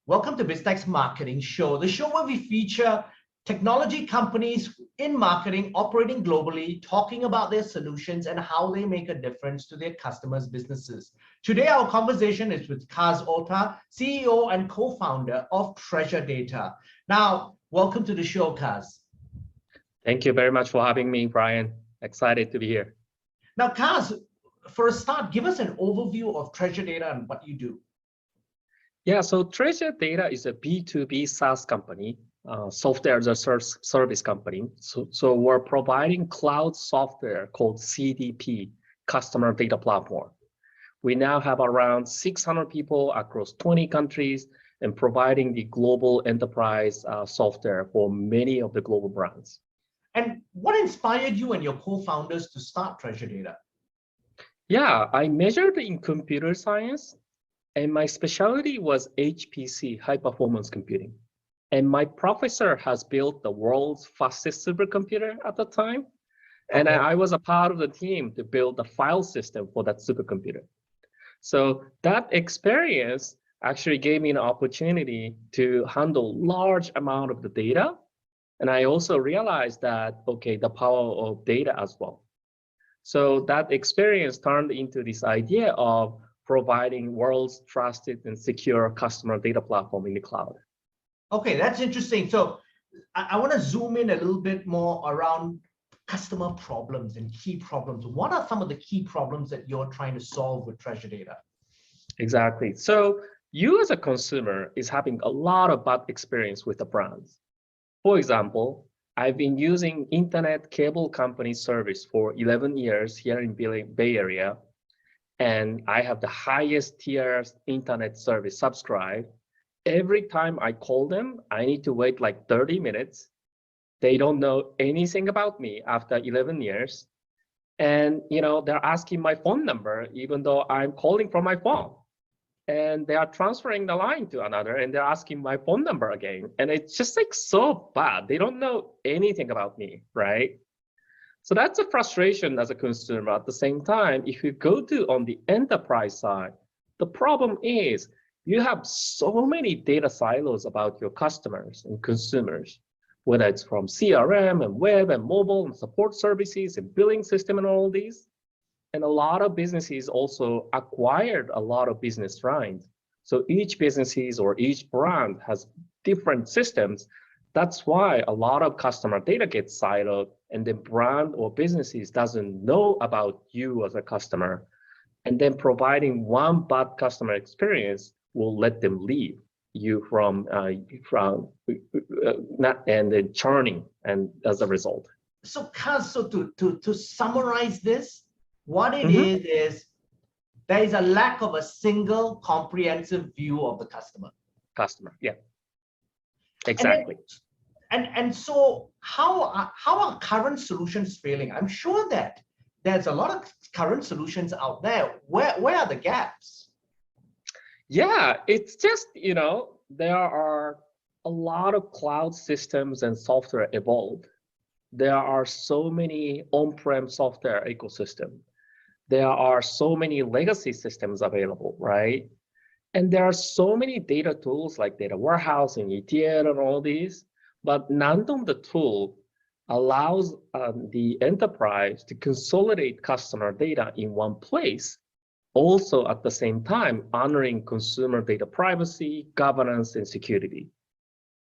Welcome to BizTech's Marketing Show, the show where we feature technology companies in marketing operating globally, talking about their solutions and how they make a difference to their customers' businesses. Today, our conversation is with Kazuki Ohta, CEO and co-founder of Treasure Data. Now, welcome to the show, Kaz. Thank you very much for having me, Brian. Excited to be here. Now, Kaz, for a start, give us an overview of Treasure Data and what you do. Yeah, so Treasure Data is a B2B SaaS company, software as a service company. So we're providing cloud software called CDP, Customer Data Platform. We now have around 600 people across 20 countries and providing the global enterprise software for many of the global brands. And what inspired you and your co-founders to start Treasure Data? Yeah, I majored in computer science, and my specialty was HPC, high performance computing. And my professor has built the world's fastest supercomputer at the time. And I was a part of the team to build the file system for that supercomputer. So that experience actually gave me an opportunity to handle large amount of the data. And I also realized that, okay, the power of data as well. So that experience turned into this idea of providing world's trusted and secure customer data platform in the cloud. Okay, that's interesting. So I want to zoom in a little bit more around customer problems and key problems. What are some of the key problems that you're trying to solve with Treasure Data? Exactly. So you as a consumer is having a lot of bad experience with the brands. For example, I've been using internet cable company service for 11 years here in Bay Area. And I have the highest tier internet service subscribed. Every time I call them, I need to wait like 30 minutes. They don't know anything about me after 11 years. And they're asking my phone number, even though I'm calling from my phone. And they are transferring the line to another and they're asking my phone number again. And it's just like so bad. They don't know anything about me, right? So that's a frustration as a consumer. At the same time, if you go to on the enterprise side, the problem is you have so many data silos about your customers and consumers, whether it's from CRM and web and mobile and support services and billing system and all these. And a lot of businesses also acquired a lot of business lines. So each businesses or each brand has different systems. That's why a lot of customer data gets siloed and the brand or businesses doesn't know about you as a customer. And then providing one bad customer experience will let them leave you from not and then churning and as a result. So Kaz, so to summarize this, what it is there is a lack of a single comprehensive view of the customer. Yeah. Exactly. And so how are current solutions failing? I'm sure that there's a lot of current solutions out there. Where are the gaps? Yeah, it's just, there are a lot of cloud systems and software evolved. There are so many on-prem software ecosystem. There are so many legacy systems available, right? And there are so many data tools like data warehouse and ETL and all these, but none of the tool allows the enterprise to consolidate customer data in one place. Also at the same time, honoring consumer data privacy, governance, and security.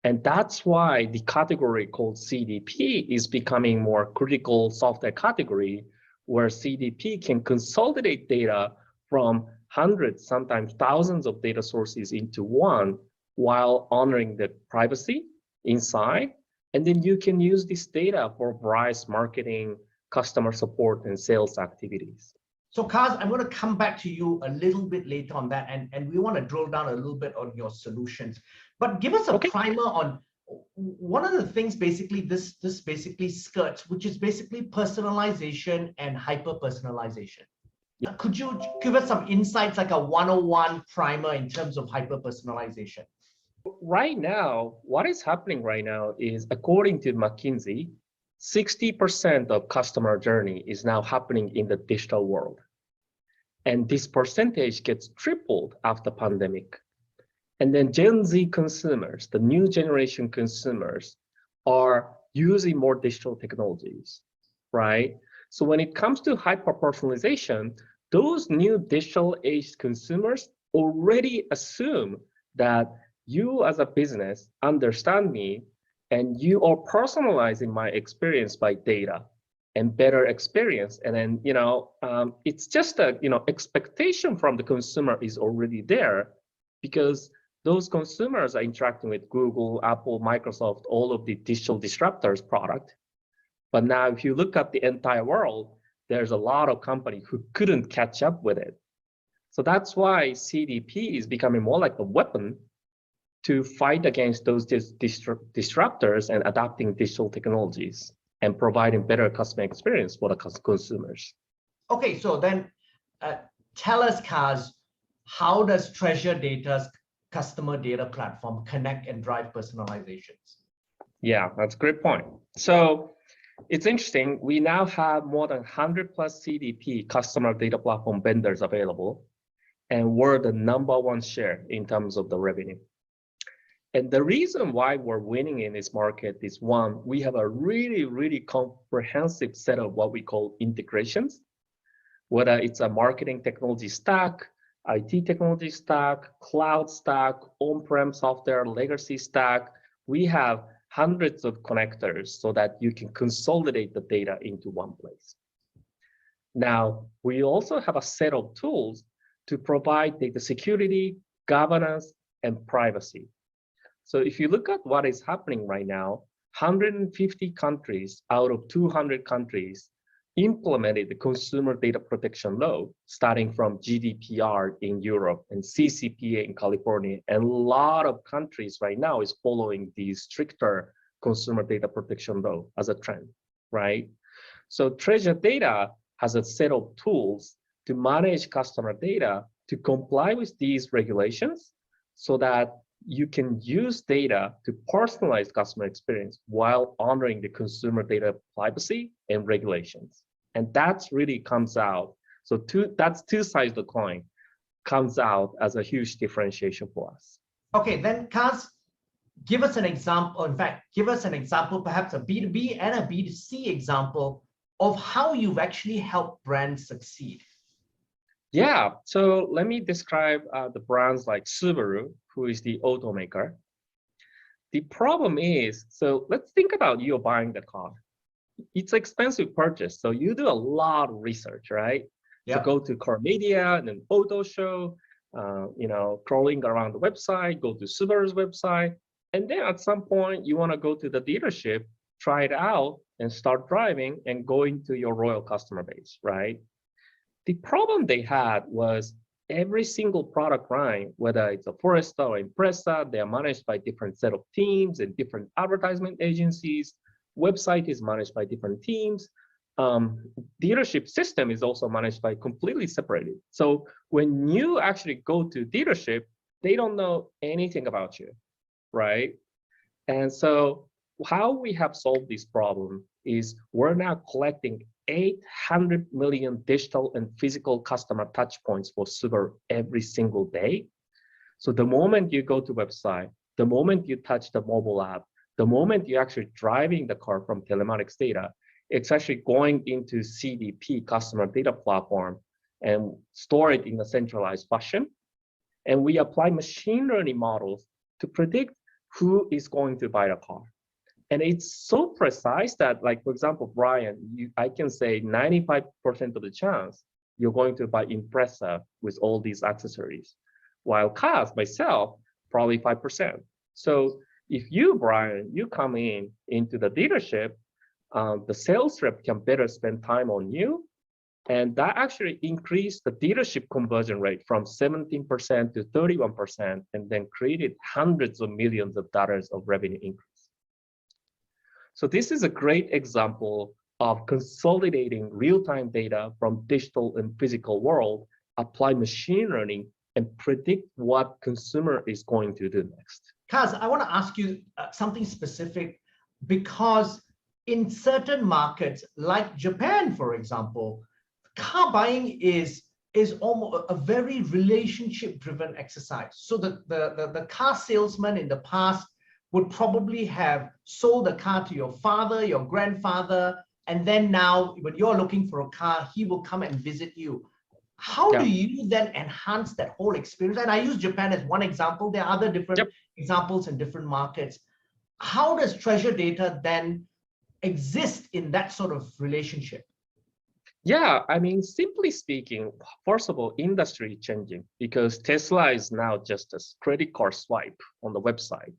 And that's why the category called CDP is becoming more critical software category, where CDP can consolidate data from hundreds, sometimes thousands of data sources into one while honoring the privacy inside. And then you can use this data for various marketing, customer support, and sales activities. So Kaz, I'm going to come back to you a little bit later on that, and we want to drill down a little bit on your solutions. But give us a primer on one of the things basically this basically skirts, which is basically personalization and hyper-personalization. Yeah. Could you give us some insights, like a 101 primer in terms of hyper-personalization? Right now, what is happening right now is, according to McKinsey, 60% of customer journey is now happening in the digital world. And this percentage gets tripled after pandemic. And then Gen Z consumers, the new generation consumers, are using more digital technologies, right? So when it comes to hyper-personalization, those new digital age consumers already assume that you as a business understand me and you are personalizing my experience by data and better experience. And then, it's just a, expectation from the consumer is already there because those consumers are interacting with Google, Apple, Microsoft, all of the digital disruptors product. But now if you look at the entire world, there's a lot of companies who couldn't catch up with it. So that's why CDP is becoming more like a weapon to fight against those disruptors and adopting digital technologies and providing better customer experience for the consumers. Okay, so then tell us, Kaz, how does Treasure Data's customer data platform connect and drive personalizations? Yeah, that's a great point. So it's interesting. We now have more than 100 plus CDP customer data platform vendors available, and we're the #1 share in terms of the revenue. And the reason why we're winning in this market is one, we have a really, really comprehensive set of what we call integrations, whether it's a marketing technology stack, IT technology stack, cloud stack, on-prem software, legacy stack. We have hundreds of connectors so that you can consolidate the data into one place. Now, we also have a set of tools to provide data security, governance, and privacy. So if you look at what is happening right now, 150 countries out of 200 countries implemented the consumer data protection law, starting from GDPR in Europe and CCPA in California. And a lot of countries right now is following the stricter consumer data protection law as a trend, right? So Treasure Data has a set of tools to manage customer data to comply with these regulations so that you can use data to personalize customer experience while honoring the consumer data privacy and regulations. And that's really comes out. So that's two sides of the coin, comes out as a huge differentiation for us. Okay, then Kaz, give us an example. In fact, give us an example, perhaps a B2B and a B2C example of how you've actually helped brands succeed. Yeah, so let me describe the brands like Subaru, who is the automaker. The problem is, so let's think about you buying the car. It's an expensive purchase, so you do a lot of research, right? Yeah. So go to car media and then auto show, crawling around the website, go to Subaru's website, and then at some point you want to go to the dealership, try it out, and start driving and go into your loyal customer base, right? The problem they had was every single product line, whether it's a Forester or Impreza, they are managed by different set of teams and different advertisement agencies. Website is managed by different teams. Dealership system is also managed by completely separated. So when you actually go to dealership, they don't know anything about you, right? And so how we have solved this problem is we're now collecting 800 million digital and physical customer touch points for Subaru every single day. So the moment you go to website, the moment you touch the mobile app, the moment you're actually driving the car from telematics data, it's actually going into CDP, customer data platform, and store it in a centralized fashion. And we apply machine learning models to predict who is going to buy the car. And it's so precise that, like, for example, Brian, I can say 95% of the chance you're going to buy Impreza with all these accessories, while Kaz, myself, probably 5%. So if you, Brian, you come into the dealership, the sales rep can better spend time on you. And that actually increased the dealership conversion rate from 17% to 31%, and then created hundreds of millions of dollars of revenue increase. So this is a great example of consolidating real-time data from digital and physical world, apply machine learning, and predict what consumer is going to do next. Kaz, I want to ask you something specific, because in certain markets, like Japan, for example, car buying is is almost a very relationship-driven exercise. So the car salesman in the past would probably have sold the car to your father, your grandfather, and then now when you're looking for a car, he will come and visit you. How do you then enhance that whole experience? And I use Japan as one example. There are other different examples in different markets. How does treasure data then exist in that sort of relationship? Yeah, I mean, simply speaking, first of all, industry changing because Tesla is now just a credit card swipe on the website.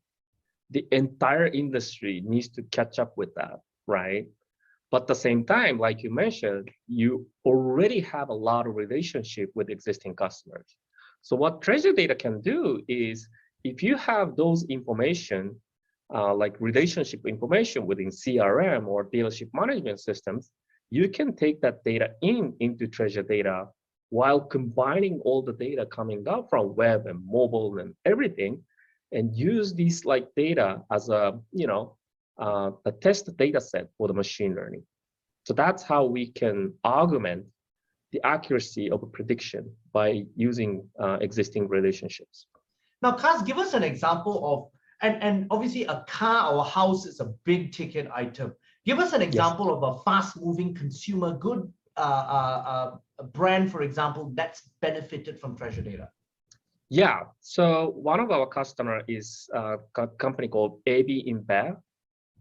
The entire industry needs to catch up with that, right? But at the same time, like you mentioned, you already have a lot of relationship with existing customers. So what treasure data can do is if you have those information, like relationship information within CRM or dealership management systems, you can take that data into treasure data while combining all the data coming out from web and mobile and everything, and use these like data as a a test data set for the machine learning. So that's how we can augment the accuracy of a prediction by using existing relationships. Now, Kaz, give us an example of, and obviously a car or a house is a big ticket item. Give us an example of a fast-moving consumer good brand, for example, that's benefited from treasure data. Yeah, so one of our customer is a company called AB InBev.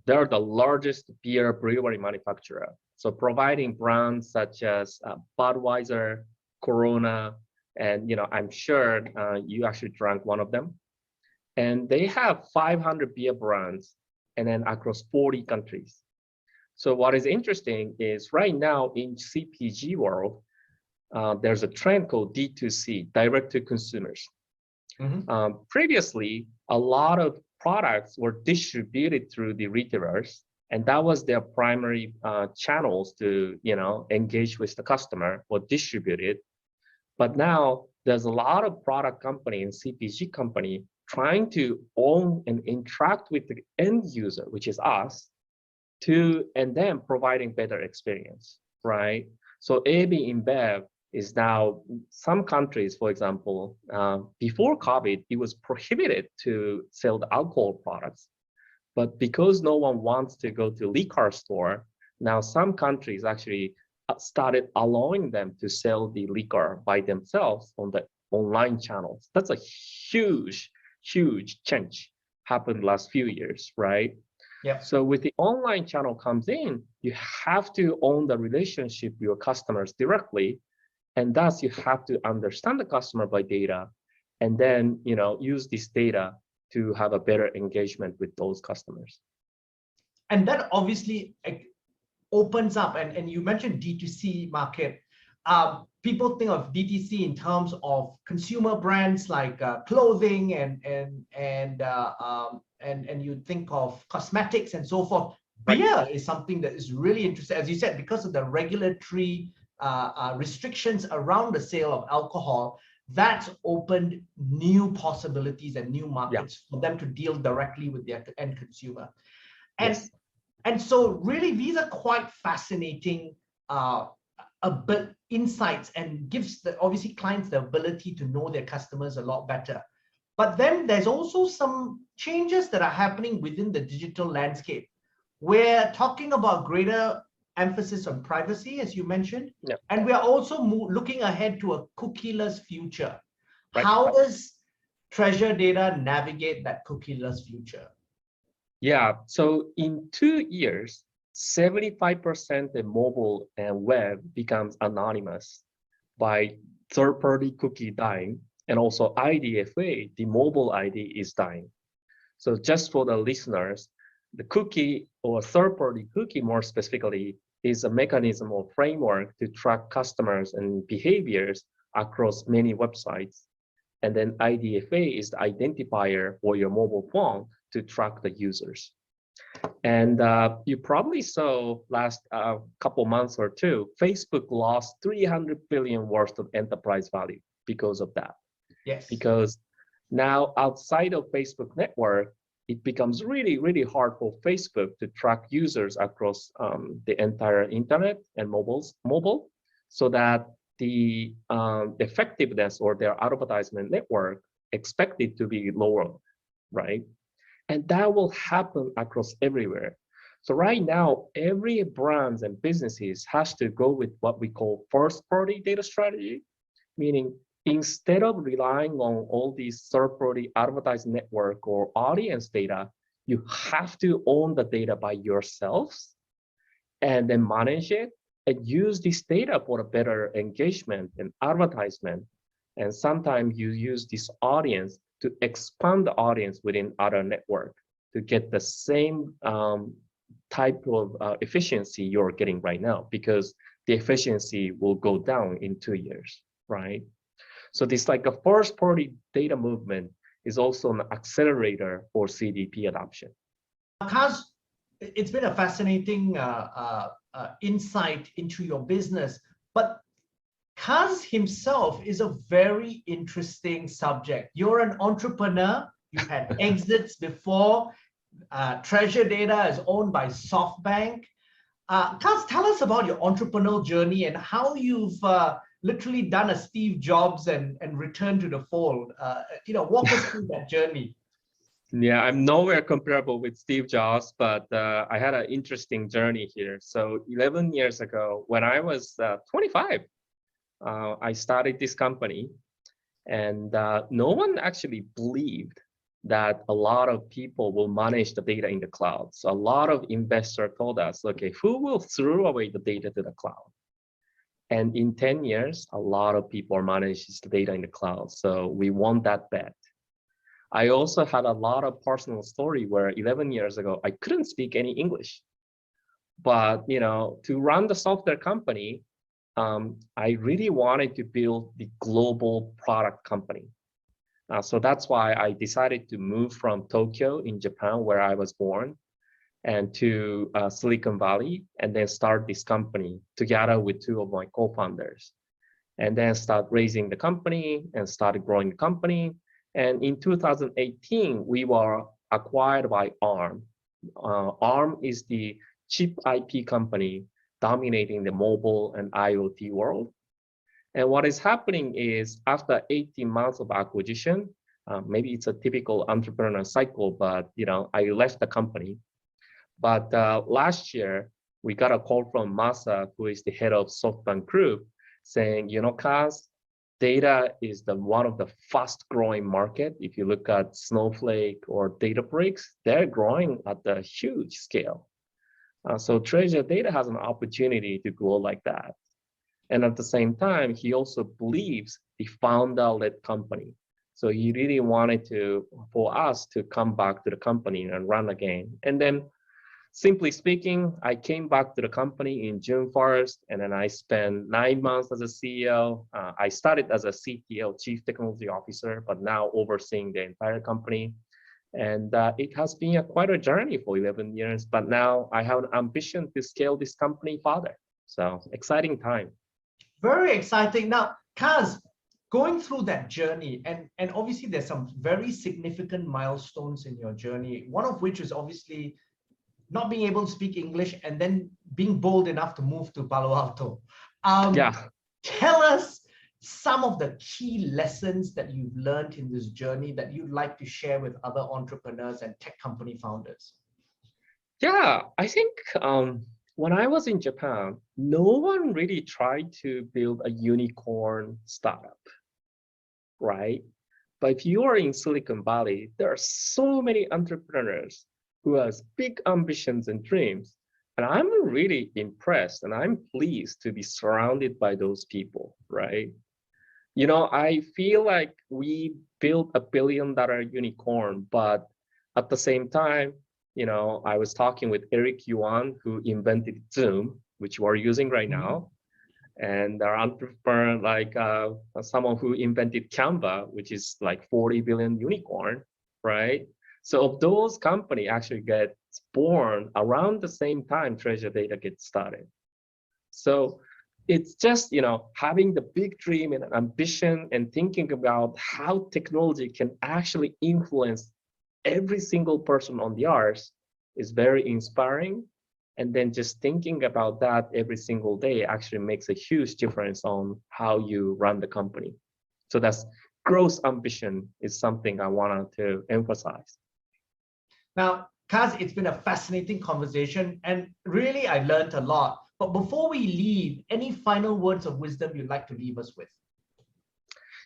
They're the largest beer brewery manufacturer. So providing brands such as Budweiser, Corona, and I'm sure you actually drank one of them. And they have 500 beer brands and then across 40 countries. So what is interesting is right now in CPG world, there's a trend called D2C, direct to consumers. Previously, a lot of products were distributed through the retailers, and that was their primary channels to engage with the customer or distribute it. But now there's a lot of product company and CPG company trying to own and interact with the end user, which is us, and then providing better experience, right? So AB InBev is now some countries, for example, before COVID, it was prohibited to sell the alcohol products. But because no one wants to go to liquor store, now some countries actually started allowing them to sell the liquor by themselves on the online channels. That's a huge, huge change happened last few years, right? Yeah. So with the online channel comes in, you have to own the relationship with your customers directly. And thus you have to understand the customer by data and then use this data to have a better engagement with those customers. And that obviously opens up, and you mentioned D2C market. People think of D2C in terms of consumer brands like clothing and you think of cosmetics and so forth. Right. Beer is something that is really interesting, as you said, because of the regulatory restrictions around the sale of alcohol. That's opened new possibilities and new markets for them to deal directly with the end consumer. And so really these are quite fascinating insights, and gives obviously clients the ability to know their customers a lot better. But then there's also some changes that are happening within the digital landscape. We're talking about greater emphasis on privacy, as you mentioned, and we are also looking ahead to a cookieless future. How does treasure data navigate that cookieless future? Yeah, so in 2 years, 75% of mobile and web becomes anonymous by third-party cookie dying, and also IDFA, the mobile ID, is dying. So just for the listeners, the cookie or third-party cookie more specifically is a mechanism or framework to track customers and behaviors across many websites. And then IDFA is the identifier for your mobile phone to track the users. And you probably saw last couple months or two, Facebook lost 300 billion worth of enterprise value because of that. Yes. Because now outside of Facebook network, it becomes really, really hard for Facebook to track users across the entire internet and mobile, so that the effectiveness or their advertisement network expected to be lower, right? And that will happen across everywhere. So right now, every brands and businesses has to go with what we call first-party data strategy, meaning instead of relying on all these third-party advertising network or audience data, you have to own the data by yourselves and then manage it and use this data for a better engagement and advertisement. And sometimes you use this audience to expand the audience within other network to get the same type of efficiency you're getting right now, because the efficiency will go down in 2 years, right? So this like a first party data movement is also an accelerator for CDP adoption. Kaz, it's been a fascinating insight into your business, but Kaz himself is a very interesting subject. You're an entrepreneur. You've had exits before. Treasure Data is owned by SoftBank. Kaz, tell us about your entrepreneurial journey and how you've literally done a Steve Jobs and returned to the fold. Walk us through that journey. Yeah, I'm nowhere comparable with Steve Jobs, but I had an interesting journey here. So 11 years ago, when I was 25, I started this company, and no one actually believed that a lot of people will manage the data in the cloud. So a lot of investors told us, okay, who will throw away the data to the cloud? And in 10 years, a lot of people manage the data in the cloud. So we won that bet. I also had a lot of personal story where 11 years ago, I couldn't speak any English. But to run the software company, I really wanted to build the global product company. So that's why I decided to move from Tokyo in Japan, where I was born, and to Silicon Valley, and then start this company together with two of my co-founders, and then start raising the company and started growing the company. And in 2018, we were acquired by Arm. Arm is the chip IP company dominating the mobile and IoT world. And what is happening is after 18 months of acquisition, maybe it's a typical entrepreneurial cycle, but I left the company. But last year, we got a call from Masa, who is the head of SoftBank Group, saying, Kaz, data is one of the fast growing market. If you look at Snowflake or Databricks, they're growing at a huge scale. So Treasure Data has an opportunity to grow like that. And at the same time, he also believes the founder-led company. So he really wanted for us to come back to the company and run again. And then, simply speaking, I came back to the company in June 1st, and then I spent 9 months as a CEO. I started as a CTO, Chief Technology Officer, but now overseeing the entire company. And it has been quite a journey for 11 years, but now I have an ambition to scale this company further. So exciting time. Very exciting. Now, Kaz, going through that journey, and obviously there's some very significant milestones in your journey, one of which is obviously not being able to speak English and then being bold enough to move to Palo Alto. Tell us some of the key lessons that you've learned in this journey that you'd like to share with other entrepreneurs and tech company founders. Yeah, I think when I was in Japan, no one really tried to build a unicorn startup, right? But if you are in Silicon Valley, there are so many entrepreneurs who has big ambitions and dreams. And I'm really impressed and I'm pleased to be surrounded by those people, right? I feel like we built $1 billion unicorn, but at the same time, I was talking with Eric Yuan, who invented Zoom, which we're using right now. And our entrepreneur, like someone who invented Canva, which is like 40 billion unicorn, right? So those companies actually get born around the same time Treasure Data gets started. So it's just, having the big dream and ambition and thinking about how technology can actually influence every single person on the earth is very inspiring. And then just thinking about that every single day actually makes a huge difference on how you run the company. So that's growth ambition is something I wanted to emphasize. Now, Kaz, it's been a fascinating conversation, and really I learned a lot. But before we leave, any final words of wisdom you'd like to leave us with?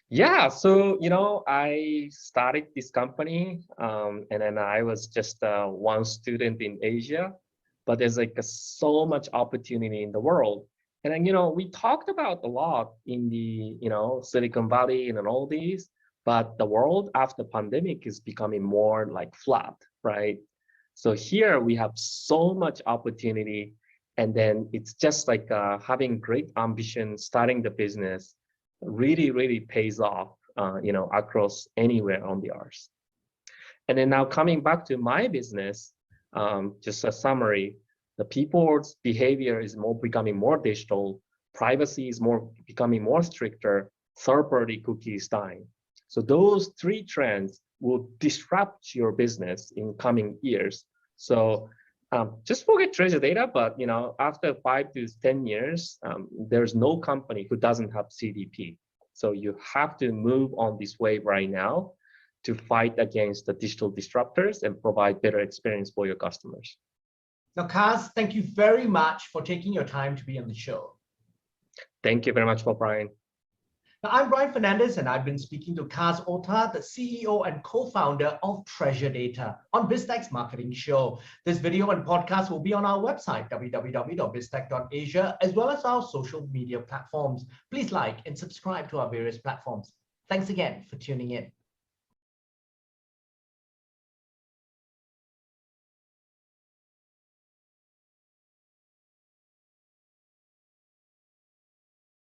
Yeah, so I started this company, and then I was just one student in Asia, but there's like so much opportunity in the world. And then we talked about a lot in the Silicon Valley and all these, but the world after pandemic is becoming more like flat, right? So here we have so much opportunity, and then it's just like having great ambition, starting the business really pays off, across anywhere on the earth. And then now coming back to my business, just a summary, the people's behavior is becoming more digital, privacy is becoming more stricter, third-party cookies dying. So those three trends will disrupt your business in coming years. So just forget treasure data, but after 5 to 10 years, there's no company who doesn't have CDP. So you have to move on this wave right now to fight against the digital disruptors and provide better experience for your customers. Now, Kaz, thank you very much for taking your time to be on the show. Thank you very much, Brian. Now, I'm Brian Fernandez, and I've been speaking to Kazuki Ohta, the CEO and co-founder of Treasure Data on BizTech's Marketing Show. This video and podcast will be on our website, www.biztech.asia, as well as our social media platforms. Please like and subscribe to our various platforms. Thanks again for tuning in.